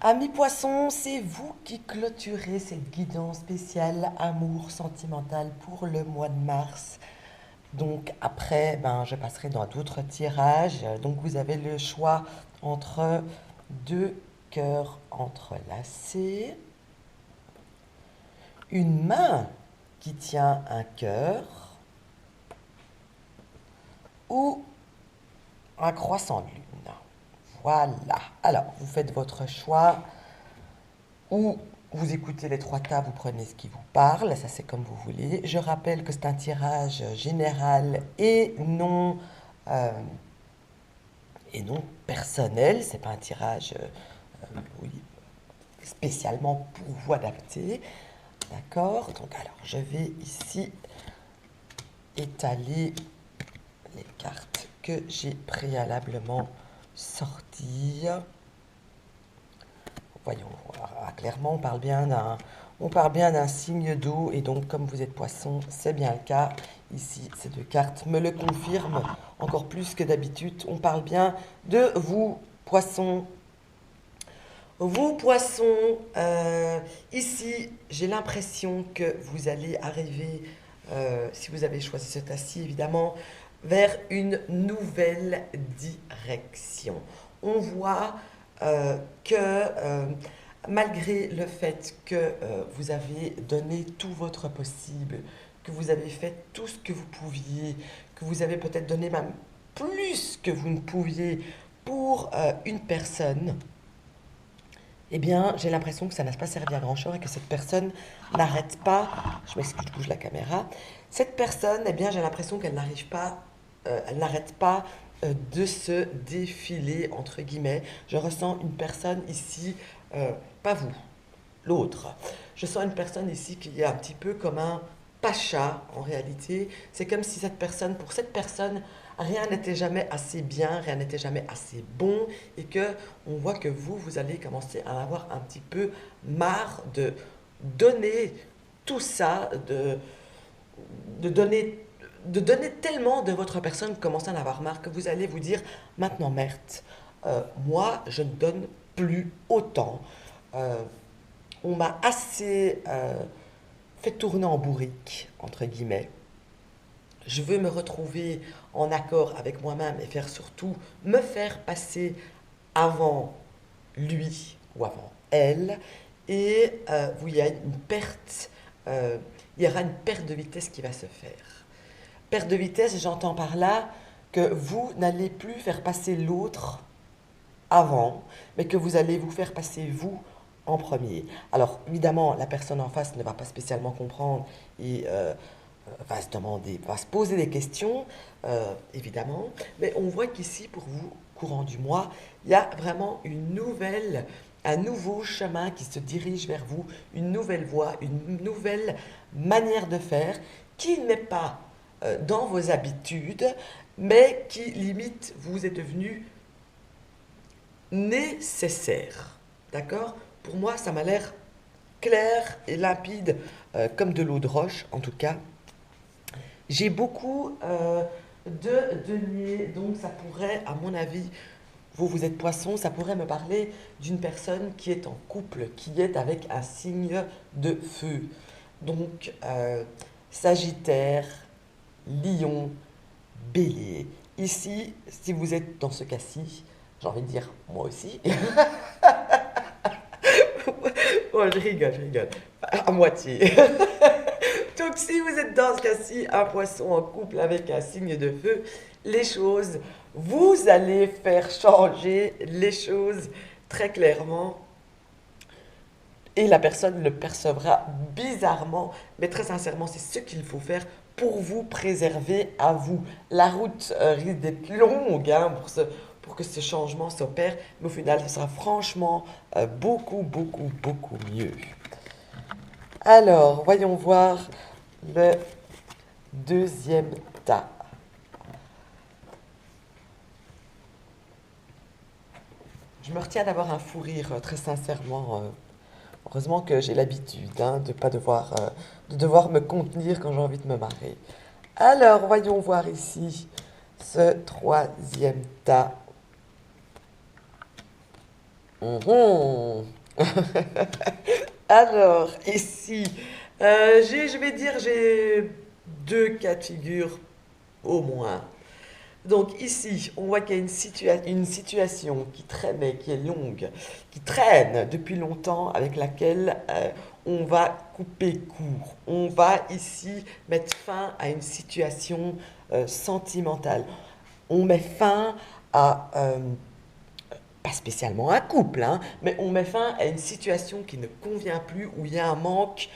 Amis poissons, c'est vous qui clôturez cette guidance spéciale amour sentimental pour le mois de mars. Donc après, je passerai dans d'autres tirages. Donc vous avez le choix entre deux cœurs entrelacés, une main qui tient un cœur ou un croissant de lune. Voilà. Alors, vous faites votre choix. Ou vous écoutez les trois tas, vous prenez ce qui vous parle, ça c'est comme vous voulez. Je rappelle que c'est un tirage général euh, et non personnel, c'est pas un tirage oui, spécialement pour vous adapter. D'accord. Donc alors je vais ici étaler les cartes que j'ai préalablement sorties. Voyons voir. Ah, clairement, on parle bien d'un signe d'eau, et donc comme vous êtes poisson, c'est bien le cas. Ici, ces deux cartes me le confirment encore plus que d'habitude. On parle bien de vous, poissons. Vous, poissons, ici, j'ai l'impression que vous allez arriver, si vous avez choisi ce tas-ci, évidemment, vers une nouvelle direction. On voit que malgré le fait que vous avez donné tout votre possible, que vous avez fait tout ce que vous pouviez, que vous avez peut-être donné même plus que vous ne pouviez pour une personne, eh bien, j'ai l'impression que ça n'a pas servi à grand-chose et que cette personne n'arrête pas. Je m'excuse, je bouge la caméra. Cette personne, eh bien, j'ai l'impression qu'elle n'arrive pas, elle n'arrête pas de se défiler, entre guillemets. Je ressens une personne ici, pas vous, l'autre. Je sens une personne ici qui est un petit peu comme un pacha en réalité. C'est comme si pour cette personne, rien n'était jamais assez bien, rien n'était jamais assez bon, et que on voit que vous allez commencer à avoir un petit peu marre de donner tout ça, de donner de donner tellement de votre personne, vous commencez à en avoir marre, que vous allez vous dire maintenant merde, moi je ne donne plus autant. Euh, on m'a assez fait tourner en bourrique, entre guillemets. Je veux me retrouver en accord avec moi-même et faire surtout me faire passer avant lui ou avant elle. Et il y a une perte, il y aura une perte de vitesse qui va se faire. Perte de vitesse, j'entends par là que vous n'allez plus faire passer l'autre avant, mais que vous allez vous faire passer vous en premier. Alors évidemment, la personne en face ne va pas spécialement comprendre et va se demander, va se poser des questions, évidemment, mais on voit qu'ici, pour vous, courant du mois, il y a vraiment un nouveau chemin qui se dirige vers vous, une nouvelle voie, une nouvelle manière de faire qui n'est pas dans vos habitudes, mais qui limite vous est devenu nécessaire. D'accord. Pour moi, ça m'a l'air clair et limpide, comme de l'eau de roche, en tout cas. J'ai beaucoup de deniers, donc ça pourrait, à mon avis, vous êtes poisson, ça pourrait me parler d'une personne qui est en couple, qui est avec un signe de feu. Donc, Sagittaire, Lion, Bélier. Ici, si vous êtes dans ce cas-ci, j'ai envie de dire moi aussi. Oh, je rigole, je rigole. À moitié. Donc, si vous êtes dans ce cas-ci, un poisson en couple avec un signe de feu, les choses, vous allez faire changer les choses très clairement. Et la personne le percevra bizarrement, mais très sincèrement, c'est ce qu'il faut faire pour vous préserver à vous. La route risque d'être longue hein, pour que ce changement s'opère, mais au final, ce sera franchement beaucoup, beaucoup, beaucoup mieux. Alors, voyons voir le deuxième tas. Je me retiens d'avoir un fou rire, très sincèrement. Heureusement que j'ai l'habitude hein, de pas devoir, de devoir me contenir quand j'ai envie de me marrer. Alors, voyons voir ici ce troisième tas. Mhm. Alors, ici, je vais dire, j'ai deux cas de figure au moins. Donc ici, on voit qu'il y a une situation qui traînait, qui est longue, qui traîne depuis longtemps, avec laquelle on va couper court. On va ici mettre fin à une situation sentimentale. On met fin à, pas spécialement un couple, hein, mais on met fin à une situation qui ne convient plus, où il y a un manque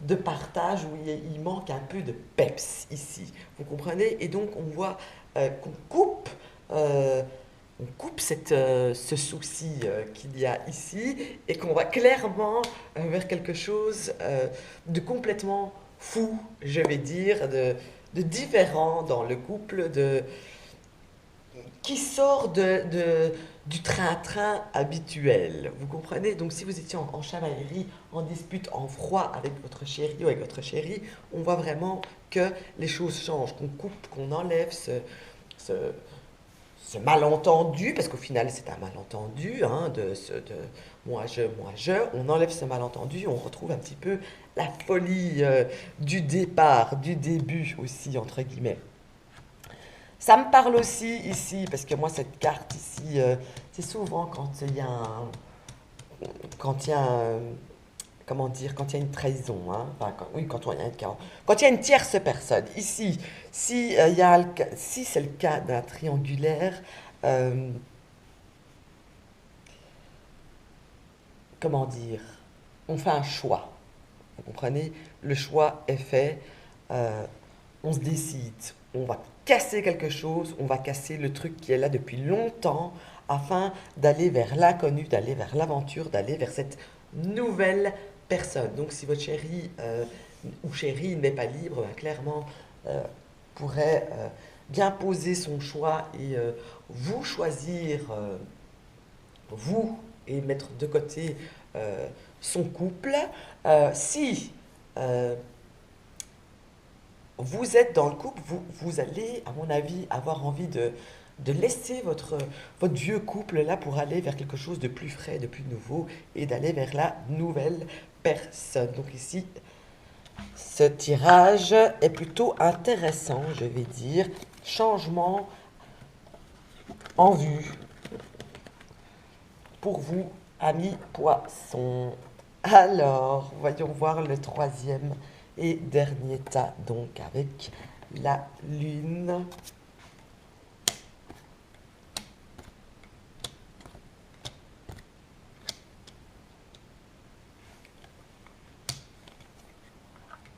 de partage, où il manque un peu de peps ici. Vous comprenez? Et donc on voit qu'on coupe, euh, on coupe ce souci qu'il y a ici et qu'on va clairement vers quelque chose de complètement fou, je vais dire, de différent dans le couple, qui sort du train-train habituel. Vous comprenez? Donc si vous étiez en chamaillerie, en dispute, en froid avec votre chéri ou avec votre chérie, on voit vraiment que les choses changent, qu'on coupe, qu'on enlève ce, ce malentendu, parce qu'au final c'est un malentendu, hein, de moi je, on enlève ce malentendu, on retrouve un petit peu la folie du départ, du début aussi, entre guillemets. Ça me parle aussi ici, parce que moi, cette carte ici, c'est souvent quand il y a quand il y a comment dire, quand il y a une trahison, hein, enfin, oui, quand il y a une tierce personne. Ici, si, il y a si c'est le cas d'un triangulaire, euh, comment dire, on fait un choix. Vous comprenez? Le choix est fait, euh, on se décide, on va casser quelque chose, on va casser le truc qui est là depuis longtemps afin d'aller vers l'inconnu, d'aller vers l'aventure, d'aller vers cette nouvelle personne. Donc si votre chéri ou chérie n'est pas libre, ben, clairement euh, pourrait bien poser son choix et vous choisir, vous, et mettre de côté euh, son couple. Si euh, vous êtes dans le couple, vous allez, à mon avis, avoir envie de laisser votre vieux couple là pour aller vers quelque chose de plus frais, de plus nouveau et d'aller vers la nouvelle personne. Donc ici, ce tirage est plutôt intéressant, je vais dire. Changement en vue pour vous, amis poissons. Alors, voyons voir le troisième et dernier tas, donc avec la lune.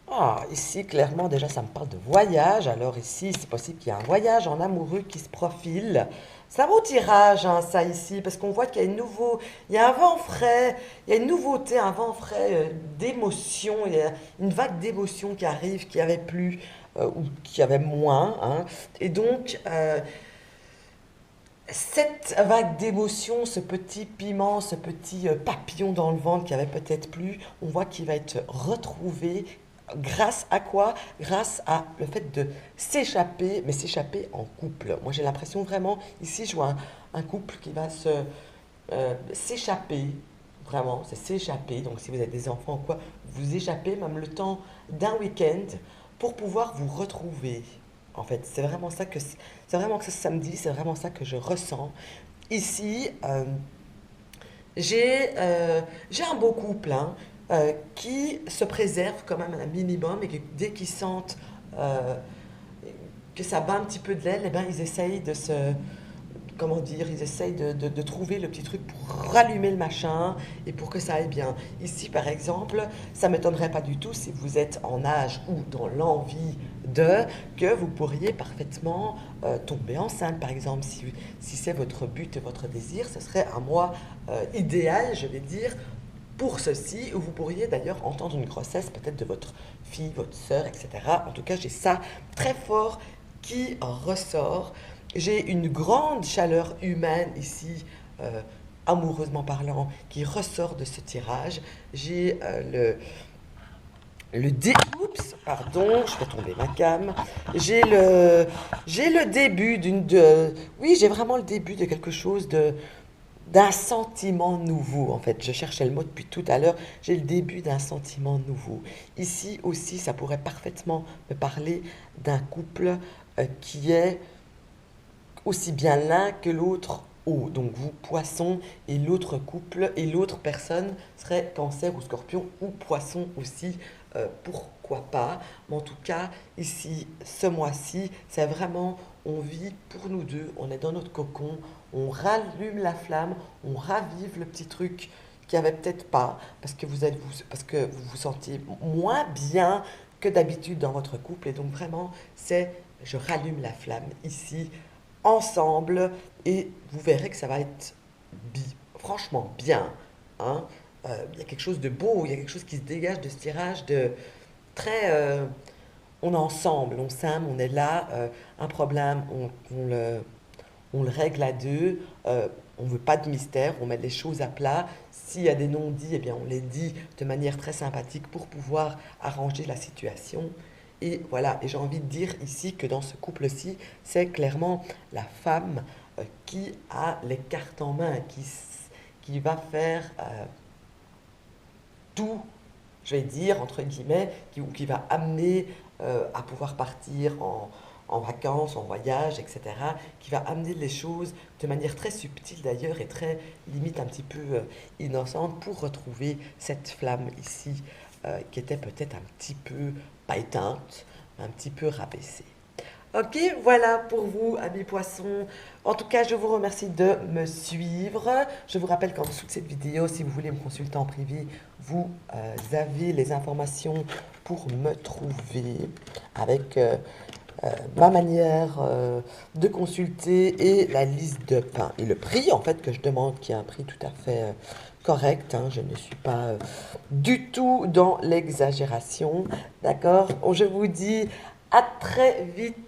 Ah, ici, clairement, déjà, ça me parle de voyage. Alors ici, c'est possible qu'il y ait un voyage en amoureux qui se profile. C'est un beau tirage, hein, ça, ici, parce qu'on voit qu'il y a il y a un vent frais, il y a une nouveauté, un vent frais d'émotion, il y a une vague d'émotion qui arrive, qui avait plus, ou qui avait moins, hein. Et donc, cette vague d'émotion, ce petit piment, ce petit papillon dans le ventre qui avait peut-être plus, on voit qu'il va être retrouvé grâce à quoi? Grâce à le fait de s'échapper, mais s'échapper en couple. Moi j'ai l'impression vraiment, ici je vois un couple qui va s'échapper, vraiment, c'est s'échapper. Donc si vous avez des enfants ou quoi, vous échappez même le temps d'un week-end pour pouvoir vous retrouver. En fait, c'est vraiment que ce samedi, c'est vraiment ça que je ressens. Ici, j'ai un beau couple hein, qui se préserve quand même un minimum et que dès qu'ils sentent euh, que ça bat un petit peu de l'aile, eh ben, ils essayent de comment dire, ils essayent de trouver le petit truc pour rallumer le machin et pour que ça aille bien. Ici, par exemple, ça ne m'étonnerait pas du tout si vous êtes en âge ou dans l'envie que vous pourriez parfaitement tomber enceinte, par exemple. Si c'est votre but et votre désir, ce serait un mois idéal, je vais dire, pour ceci, où vous pourriez d'ailleurs entendre une grossesse peut-être de votre fille, votre sœur, etc. En tout cas, j'ai ça très fort qui ressort. J'ai une grande chaleur humaine ici, euh, amoureusement parlant, qui ressort de ce tirage. J'ai le dé... Oups, pardon, je fais tomber ma cam. J'ai le début d'une... Oui, j'ai vraiment le début de quelque chose d'un sentiment nouveau, en fait. Je cherchais le mot depuis tout à l'heure. J'ai le début d'un sentiment nouveau. Ici aussi, ça pourrait parfaitement me parler d'un couple qui est aussi bien l'un que l'autre eau. Donc vous, poisson, et l'autre couple, et l'autre personne serait cancer ou scorpion, ou poisson aussi, pourquoi pas. Mais en tout cas, ici, ce mois-ci, c'est vraiment, on vit pour nous deux, on est dans notre cocon, on rallume la flamme, on ravive le petit truc qu'il n'y avait peut-être pas, parce que vous vous sentiez moins bien que d'habitude dans votre couple. Et donc vraiment, c'est, je rallume la flamme ici, ensemble, et vous verrez que ça va être franchement bien. Hein. Il y a quelque chose de beau, il y a quelque chose qui se dégage de ce tirage de très... on est ensemble, on s'aime, on est là, un problème, on le règle à deux, on ne veut pas de mystère, on met les choses à plat. S'il y a des non-dits, eh bien on les dit de manière très sympathique pour pouvoir arranger la situation. Et voilà, et j'ai envie de dire ici que dans ce couple-ci, c'est clairement la femme qui a les cartes en main, qui va faire tout, je vais dire, entre guillemets, qui va amener à pouvoir partir en vacances, en voyage, etc., qui va amener les choses de manière très subtile d'ailleurs et très limite un petit peu innocente pour retrouver cette flamme ici qui était peut-être un petit peu, pas éteinte, mais un petit peu rabaissée. Ok, voilà pour vous, amis poissons. En tout cas, je vous remercie de me suivre. Je vous rappelle qu'en dessous de cette vidéo, si vous voulez me consulter en privé, vous avez les informations pour me trouver avec ma manière de consulter et la liste de... Enfin, et le prix, en fait, que je demande, qui est un prix tout à fait correct. Hein, je ne suis pas du tout dans l'exagération. D'accord? Je vous dis à très vite.